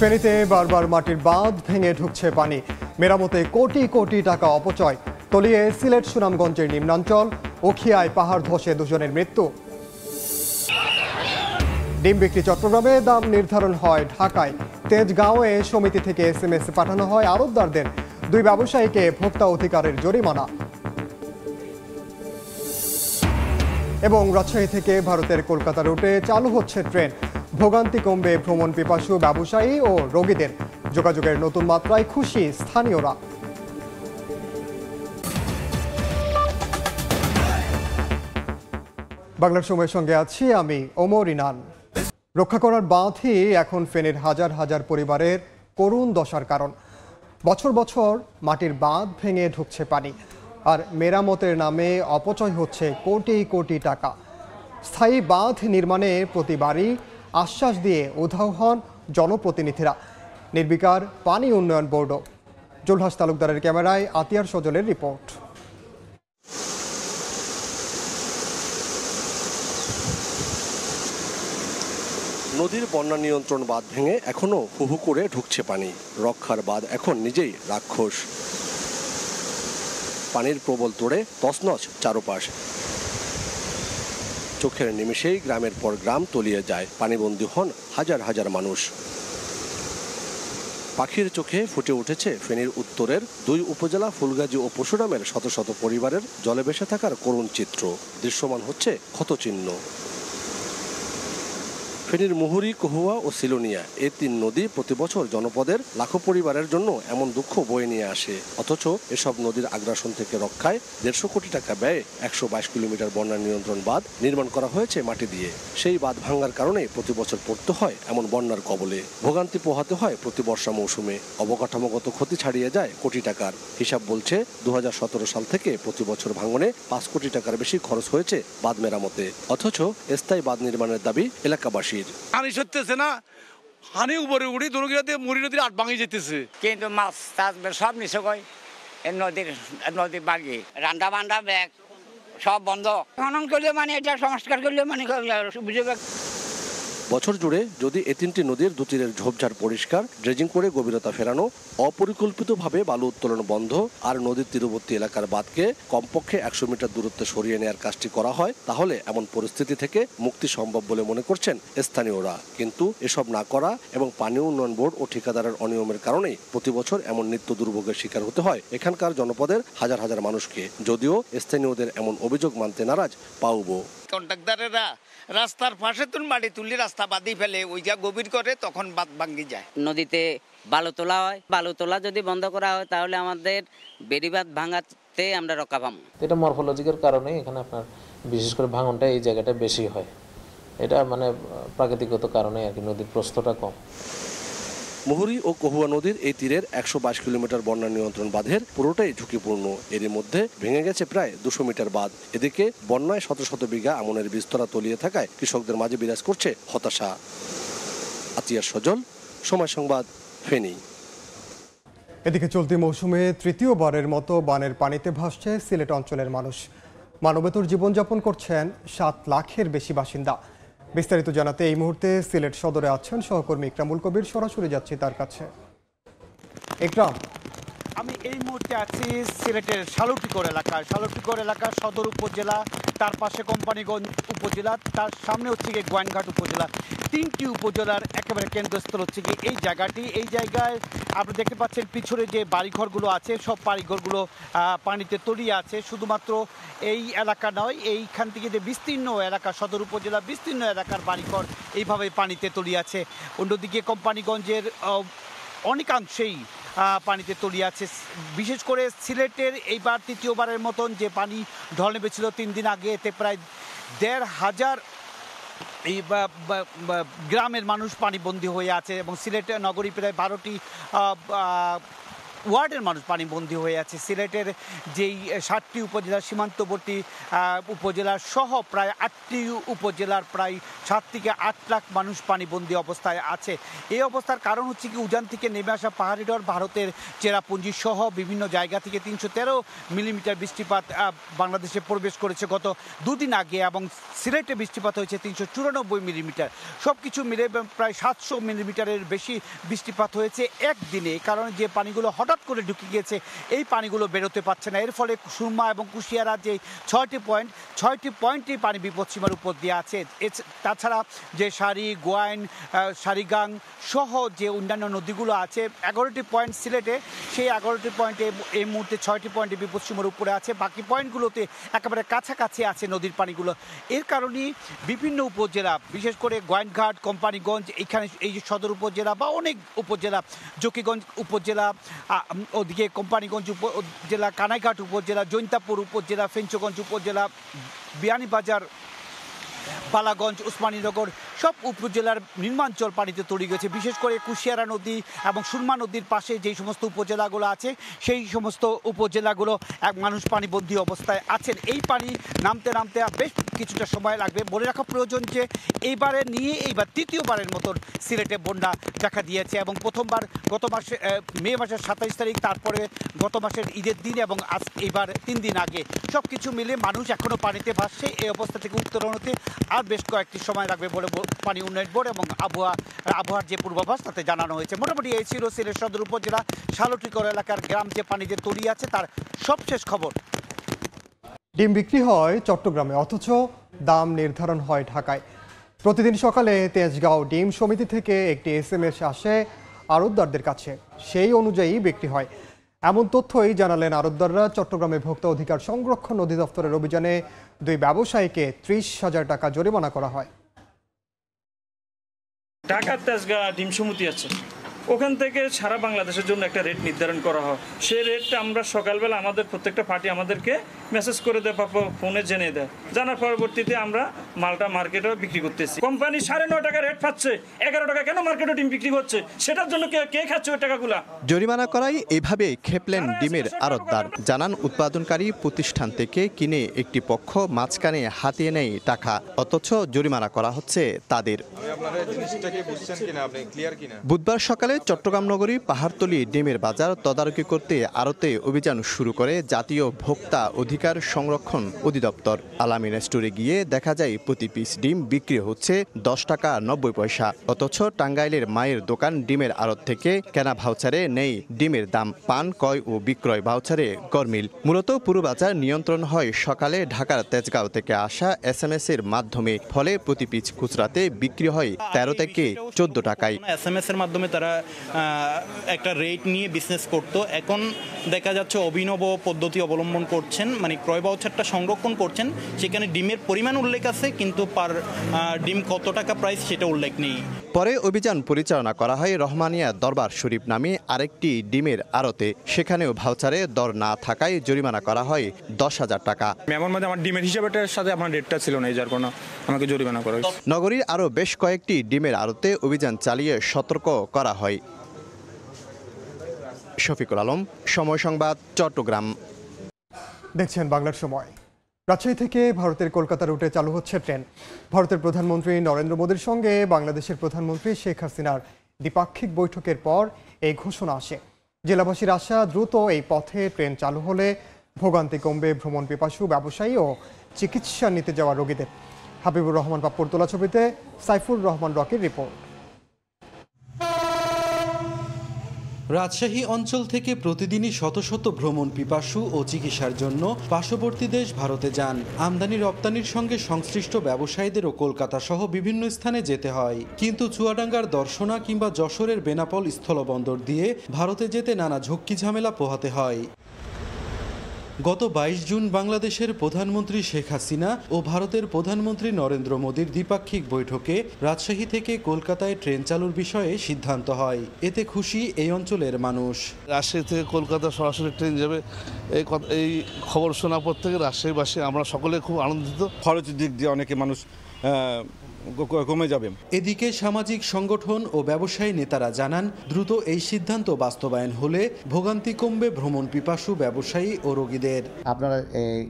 ফেনীতে বারবার মাটির বাঁধ ভেঙে ঢুকছে পানি, মেরামতে কোটি কোটি টাকা অপচয়। তলিয়ে সিলেট সুনামগঞ্জের নিম্নাঞ্চল, উখিয়ায় পাহাড় ধসে দুজনের মৃত্যু। ডিম বিক্রি চট্টগ্রামে, দাম নির্ধারণ হয় ঢাকায়। তেজগাঁওয়ে সমিতি থেকে SMS পাঠানো হয় আড়তদারদের, দুই ব্যবসায়ীকে ভোক্তা অধিকারের জরিমানা। এবং রাজশাহী থেকে ভারতের কলকাতা রুটে চালু হচ্ছে ট্রেন, ভোগান্তি কমবে ভ্রমণ পিপাসু ব্যবসায়ী ও রোগীদের। যোগাযোগের নতুন মাত্রায় খুশি স্থানীয়রা। বাংলার সময়ের সঙ্গে আছি আমি ওমর ইনান। রক্ষা করার বাঁধই এখন ফেনীর হাজার হাজার পরিবারের করুণ দশার কারণ। বছর বছর মাটির বাঁধ ভেঙে ঢুকছে পানি, আর মেরামতের নামে অপচয় হচ্ছে কোটি কোটি টাকা। স্থায়ী বাঁধ নির্মাণে প্রতিবারই আশ্বাস দিয়ে উধাও হন জনপ্রতিনিধিরা, নির্বিকার পানি উন্নয়ন বোর্ডও। জুলহাস তালুকদারের ক্যামেরায় আতিয়ার সজলের রিপোর্ট। নদীর বন্যা নিয়ন্ত্রণ বাঁধ ভেঙে এখনো হুহু করে ঢুকছে পানি। রক্ষার বাঁধ এখন নিজেই রাক্ষস। পানির প্রবল তোড়ে তছনছ চারপাশ। চোখের নিমেষেই গ্রামের পর গ্রাম তলিয়ে যায়, পানিবন্দী হন হাজার হাজার মানুষ। পাখির চোখে ফুটে উঠেছে ফেনীর উত্তরের দুই উপজেলা ফুলগাজী ও পরশুরামের শত শত পরিবারের জলে ভেসে থাকার করুণ চিত্র। দৃশ্যমান হচ্ছে ক্ষতচিহ্ন। ফেনীর মুহুরী, কহুয়া ও সিলোনিয়া, এই তিন নদী প্রতি বছর জনপদের লাখো পরিবারের জন্য এমন দুঃখ বয়ে নিয়ে আসে। অথচ এসব নদীর আগ্রাসন থেকে রক্ষায় 150 কোটি টাকা ব্যয়ে 122 কিলোমিটার বন্যা নিয়ন্ত্রণ বাঁধ নির্মাণ করা হয়েছে মাটি দিয়ে। সেই বাঁধ ভাঙার কারণে প্রতি বছর পড়তে হয় এমন বন্যার কবলে। ভোগান্তি পোহাতে হয় প্রতি বর্ষা মৌসুমে। অবকাঠামোগত ক্ষতি ছাড়িয়ে যায় কোটি টাকার। হিসাব বলছে 2017 সাল থেকে প্রতি বছর ভাঙনে 5 কোটি টাকার বেশি খরচ হয়েছে বাঁধ মেরামতে। অথচ স্থায়ী বাঁধ নির্মাণের দাবি এলাকাবাসী। পানি সরতেছে না, হানি উপরে উড়ি দুর্গিয়াতে মুড়ি নদীর আট ভাঙি যেতেছে, কিন্তু মাছ টাছ সব নিচে কয় নদী বাগি রান্না বান্না ব্যাগ সব বন্ধ। খনন করলে মানে এটা সংস্কার করলে মানে বুঝে। বছর জুড়ে যদি এ তিনটি নদীর দুতীরের ঝোপঝাড় পরিষ্কার, ড্রেজিং করে গভীরতা ফেরানো, অপরিকল্পিতভাবে বালু উত্তোলন বন্ধ আর নদীর তীরবর্তী এলাকার বাঁধকে কমপক্ষে 100 মিটার দূরত্বে সরিয়ে নেওয়ার কাজটি করা হয়, তাহলে এমন পরিস্থিতি থেকে মুক্তি সম্ভব বলে মনে করছেন স্থানীয়রা। কিন্তু এসব না করা এবং পানি উন্নয়ন বোর্ড ও ঠিকাদারের অনিয়মের কারণেই প্রতি বছর এমন নিত্য দুর্ভোগের শিকার হতে হয় এখানকার জনপদের হাজার হাজার মানুষকে। যদিও স্থানীয়দের এমন অভিযোগ মানতে নারাজ পাউবো। কন্ট্রাক্টরেরা রাস্তার পাশে তুল মাটি তুলি রাস্তা বাদি ফেলে ওই যা গভীর করে তখন বাদ ভাঙ্গি যায়। নদীতে বালু তোলা হয়, বালু তোলা যদি বন্ধ করা হয় তাহলে আমাদের বেড়িবাঁধ ভাঙাতে আমরা রক্ষা পাবো। এটা মরফোলজিক্যাল কারণে এখানে আপনার বিশেষ করে ভাঙনটা এই জায়গাটা বেশি হয়। এটা মানে প্রাকৃতিকগত কারণে আর কি, নদীর প্রস্থটা কম। মুহুরী ও কহুয়া নদীর এই তীরের 122 কিলোমিটার বন্যা নিয়ন্ত্রণ বাঁধের পুরোটাই ঝুঁকিপূর্ণ। এরই মধ্যে ভেঙে গেছে প্রায় 200 মিটার বাঁধ। এদিকে বন্যায় শত শত বিঘা আমনের বীজতলা তলিয়ে থাকায় কৃষকদের মাঝে বিরাজ করছে হতাশা। আতিয়ার সজল, সময় সংবাদ, ফেনী। এদিকে চলতি মৌসুমে তৃতীয়বারের মতো বানের পানিতে ভাসছে সিলেট অঞ্চলের মানুষ। মানবেতর জীবনযাপন করছেন 7 লাখের বেশি বাসিন্দা। বিস্তারিত জানাতে এই মুহূর্তে সিলেট সদরে আছেন সহকর্মী ইকরামুল কবির। সরাসরি যাচ্ছি তার কাছে। ইকরাম, আমি এই মুহূর্তে আছি সিলেটের শালুটিকর এলাকা সদর উপজেলা, তার পাশে কোম্পানিগঞ্জ উপজেলা, তার সামনে হচ্ছে গিয়ে গোয়াইনঘাট উপজেলা। 3টি উপজেলার একেবারে কেন্দ্রস্থল হচ্ছে গিয়ে এই জায়গাটি। এই জায়গায় আপনি দেখতে পাচ্ছেন পিছনে যে বাড়িঘরগুলো আছে সব বাড়িঘরগুলো পানিতে তলিয়ে আছে। শুধুমাত্র এই এলাকা নয়, এইখান থেকে যে বিস্তীর্ণ এলাকা সদর উপজেলা বিস্তীর্ণ এলাকার বাড়িঘর এইভাবে পানিতে তলিয়ে আছে। অন্যদিকে কোম্পানিগঞ্জের অনেকাংশেই পানিতে তলিয়ে আছে। বিশেষ করে সিলেটের এইবার তৃতীয়বারের মতন যে পানি ঢল নেমেছিল 3 দিন আগে, এতে প্রায় 1,500 এই গ্রামের মানুষ পানিবন্দী হয়ে আছে এবং সিলেট নগরী প্রায় 12টি ওয়ার্ডের মানুষ পানিবন্দী হয়ে আছে। সিলেটের যেই 7টি উপজেলা, সীমান্তবর্তী উপজেলা সহ প্রায় 8টি উপজেলার প্রায় 7 থেকে 8 লাখ মানুষ পানিবন্দী অবস্থায় আছে। এই অবস্থার কারণ হচ্ছে কি উজান থেকে নেমে আসা পাহাড়ি ঢল, ভারতের চেরাপুঞ্জি সহ বিভিন্ন জায়গা থেকে 313 মিলিমিটার বৃষ্টিপাত বাংলাদেশে প্রবেশ করেছে গত দুদিন আগে, এবং সিলেটে বৃষ্টিপাত হয়েছে 394 মিলিমিটার। সব কিছু মিলে প্রায় 700 মিলিমিটারের বেশি বৃষ্টিপাত হয়েছে একদিনে। এই কারণে যে পানিগুলো হঠাৎ করে ঢুকে গিয়েছে, এই পানিগুলো বেরোতে পারছে না। এর ফলে সুরমা এবং কুশিয়ারা যে 6টি পয়েন্টই পানি বিপদসীমার উপর দিয়ে আছে। তাছাড়া যে সারি, গোয়াইন, সারিগাং সহ যে অন্যান্য নদীগুলো আছে, 11টি পয়েন্ট সিলেটে, সেই 11টি পয়েন্টে এই মুহূর্তে 6টি পয়েন্টে বিপদসীমার উপরে আছে। বাকি পয়েন্টগুলোতে একেবারে কাছাকাছি আছে নদীর পানিগুলো। এর কারণেই বিভিন্ন উপজেলা, বিশেষ করে গোয়াইনঘাট, কোম্পানিগঞ্জ, এখানে এই যে সদর উপজেলা বা অনেক উপজেলা, জকিগঞ্জ উপজেলা, ওদিকে কোম্পানিগঞ্জ উপজেলা, কানাইঘাট উপজেলা, জৈন্তাপুর উপজেলা, ফেঞ্চগঞ্জ উপজেলা, বিয়ানীবাজার, বালাগঞ্জ, উসমানীনগর সব উপজেলার নিম্নাঞ্চল পানিতে তলিয়ে গেছে। বিশেষ করে কুশিয়ারা নদী এবং সুরমা নদীর পাশে যেই সমস্ত উপজেলাগুলো আছে, সেই সমস্ত উপজেলাগুলো মানুষ পানিবন্দী অবস্থায় আছেন। এই পানি নামতে নামতে বেশ কিছুটা সময় লাগবে। বলে রাখা প্রয়োজন যে এইবার তৃতীয়বারের মতন সিলেটে বন্যা দেখা দিয়েছে, এবং প্রথমবার গত মাসে মে মাসের 27 তারিখ, তারপরে গত মাসের ঈদের দিন, এবং আজ এইবার 3 দিন আগে। সব কিছু মিলে মানুষ এখনও পানিতে ভাসছে। এই অবস্থা থেকে উত্তরণ হতে আর বেশ কয়েকটি সময় লাগবে বলে পানি উন্নয়ন বোর্ড এবং আবহাওয়ার যে পূর্বাভাস তাতে জানানো হয়েছে। মোটামুটি এই ছিল সিলেট সদর উপজেলা শালটিকর এলাকার গ্রাম যে পানিতে তলিয়ে আছে তার সবশেষ খবর। ডিম বিক্রি হয় চট্টগ্রামে, অথচ দাম নির্ধারণ হয় ঢাকায়। প্রতিদিন সকালে তেজগাঁও ডিম সমিতি থেকে একটি SMS আসে আড়তদারদের কাছে, সেই অনুযায়ী বিক্রি হয়। এমন তথ্যই জানালেন আড়তদাররা। চট্টগ্রামে ভোক্তা অধিকার সংরক্ষণ অধিদপ্তরের অভিযানে 2 ব্যবসায়ীকে 30,000 টাকা জরিমানা করা হয়। ঢাকার তেজগাঁও ডিম সমিতি আছে, ওখান থেকে সারা বাংলাদেশের জন্য একটা রেট নির্ধারণ করা হয়। সেই রেটটা আমরা সকালবেলা আমাদের প্রত্যেকটা পার্টি আমাদেরকে মেসেজ করে দেয় বা ফোনে জেনে দেয়। জানার পরবর্তীতে আমরা মালটা মার্কেটে বিক্রি করতেছি। কোম্পানি 9.5 টাকা রেট পাচ্ছে, 11 টাকা কেন মার্কেটে ডিম বিক্রি হচ্ছে? সেটার জন্য কে খাচ্ছে ওই টাকাগুলা? জরিমানা করাই এভাবে খেপলেন ডিমের আড়তদার। জানান উৎপাদনকারী প্রতিষ্ঠান থেকে কিনে একটি পক্ষ মাঝখানে হাতিয়ে নেয় টাকা, অথচ জরিমানা করা হচ্ছে তাদের। বুধবার সকালে চট্টগ্রাম নগরী পাহাড়তলী ডিমের বাজার তদারকি করতে আড়তে অভিযান শুরু করে জাতীয় ভোক্তা অধিকার সংরক্ষণ অধিদপ্তর। আলামিন স্টোরে গিয়ে দেখা যায় প্রতি পিস ডিম বিক্রি হচ্ছে 10 টাকা 90 পয়সা, অথচ টাঙ্গাইলের মায়ের দোকান ডিমের আড়ত থেকে কেনা ভাউচারে নেই ডিমের দাম, পান ক্রয় ও বিক্রয় ভাউচারে গরমিল। মূলত পুরো বাজার নিয়ন্ত্রণ হয় সকালে ঢাকার তেজগাঁও থেকে আসা SMS এর মাধ্যমে, ফলে প্রতি পিস খুচরাতে বিক্রি হয় 13 থেকে 14 টাকায়। SMS এর মাধ্যমে তারা একটা রেট নিয়ে বিজনেস করতো। এখন দেখা যাচ্ছে অভিনব পদ্ধতি অবলম্বন করছেন, মানে ক্রয় ভাউচারটা সংরক্ষণ করছেন। সেখানে ডিমের পরিমাণ উল্লেখ আছে, কিন্তু পার ডিম কত টাকা প্রাইস সেটা উল্লেখ নেই। পরে অভিযান পরিচালনা করা হয় রহমানিয়া দরবার শরীফ নামে আরেকটি ডিমের আড়তে। সেখানেও ভাউচারে দর না থাকায় জরিমানা করা হয় 10,000 টাকা। এমন মধ্যে আমার ডিমের হিসাবের সাথে আমার রেটটা ছিল না, যার কারণে আমাকে জরিমানা করা হয়েছে। নগরীর আরও বেশ কয়েকটি ডিমের আড়তে অভিযান চালিয়ে সতর্ক করা হয়। শফিকুল আলম, সময় সংবাদ, চট্টগ্রাম। দেখছেন বাংলার সময়। রাজশাহী থেকে ভারতের কলকাতা রুটে চালু হচ্ছে ট্রেন। ভারতের প্রধানমন্ত্রী নরেন্দ্র মোদীর সঙ্গে বাংলাদেশের প্রধানমন্ত্রী শেখ হাসিনার দ্বিপাক্ষিক বৈঠকের পর এই ঘোষণা আসে। জেলাবাসীর আশা, দ্রুত এই পথে ট্রেন চালু হলে ভোগান্তি কমবে ভ্রমণ পিপাসু ব্যবসায়ী ও চিকিৎসা নিতে যাওয়া রোগীদের। হাবিবুর রহমান পাপ্পুর তোলা ছবিতে সাইফুর রহমান রকির রিপোর্ট। রাজশাহী অঞ্চল থেকে প্রতিদিনই শত শত ভ্রমণ পিপাসু ও চিকিৎসার জন্য পার্শ্ববর্তী দেশ ভারতে যান। আমদানি রপ্তানির সঙ্গে সংশ্লিষ্ট ব্যবসায়ীদেরও কলকাতা সহ বিভিন্ন স্থানে যেতে হয়, কিন্তু চুয়াডাঙ্গার দর্শনা কিংবা যশোরের বেনাপোল স্থলবন্দর দিয়ে ভারতে যেতে নানা ঝক্কি ঝামেলা পোহাতে হয়। গত 22 জুন বাংলাদেশের প্রধানমন্ত্রী শেখ হাসিনা ও ভারতের প্রধানমন্ত্রী নরেন্দ্র মোদীর দ্বিপাক্ষিক বৈঠকে রাজশাহী থেকে কলকাতায় ট্রেন চালুর বিষয়ে সিদ্ধান্ত হয়। এতে খুশি এই অঞ্চলের মানুষ। রাজশাহী থেকে কলকাতা সরাসরি ট্রেন যাবে, এই খবর শোনার পর থেকে রাজশাহীবাসী আমরা সকলে খুব আনন্দিত। খরচের দিক দিয়ে অনেকে মানুষ কমে যাবে। এদিকে সামাজিক সংগঠন ও ব্যবসায়ী নেতারা জানান, দ্রুত এই সিদ্ধান্ত বাস্তবায়ন হলে ভোগান্তি কমবে ভ্রমণ পিপাসু ব্যবসায়ী ও রোগীদের। আপনারা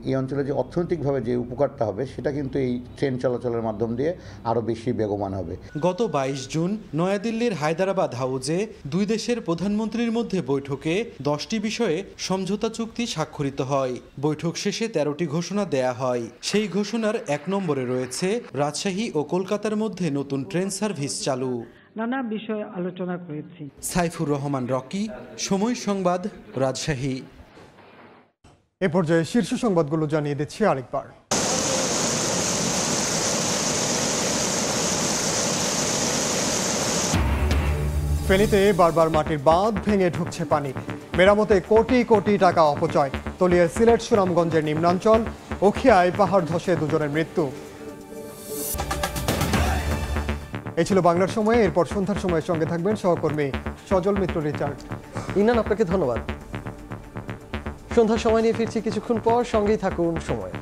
এই অঞ্চলে যে অর্থনৈতিকভাবে যে উপকারটা হবে সেটা কিন্তু এই ট্রেন চলাচলের মাধ্যম দিয়ে আরও বেশি বেগবান হবে। গত 22 জুন নয়াদিল্লির হায়দ্রাবাদ হাউজে দুই দেশের প্রধানমন্ত্রীর মধ্যে বৈঠকে 10টি বিষয়ে সমঝোতা চুক্তি স্বাক্ষরিত হয়। বৈঠক শেষে 13টি ঘোষণা দেয়া হয়। সেই ঘোষণার 1 নম্বরে রয়েছে রাজশাহী ও কলকাতার মধ্যে নতুন ট্রেন সার্ভিস চালু। নানা বিষয়ে আলোচনা করেছি। সাইফুর রহমান রকি, সময় সংবাদ, রাজশাহী। এ পর্যায়ে শীর্ষ সংবাদগুলো জানিয়ে দিচ্ছি আরেকবার। ফেনীতে বারবার মাটির বাঁধ ভেঙে ঢুকছে পানি, মেরামতে কোটি কোটি টাকা অপচয়। তলিয়ার সিলেট সুনামগঞ্জের নিম্নাঞ্চল, ওখিয়ায় পাহাড় ধসে 2 জনের মৃত্যু। এই ছিল বাংলার সময়। এরপর সন্ধ্যার সময়ের সঙ্গে থাকবেন সহকর্মী সজল মিত্র রিচার্ড। ইনান, আপনাকে ধন্যবাদ। সন্ধ্যার সময় নিয়ে ফিরছি কিছুক্ষণ পর, সঙ্গেই থাকুন সময়।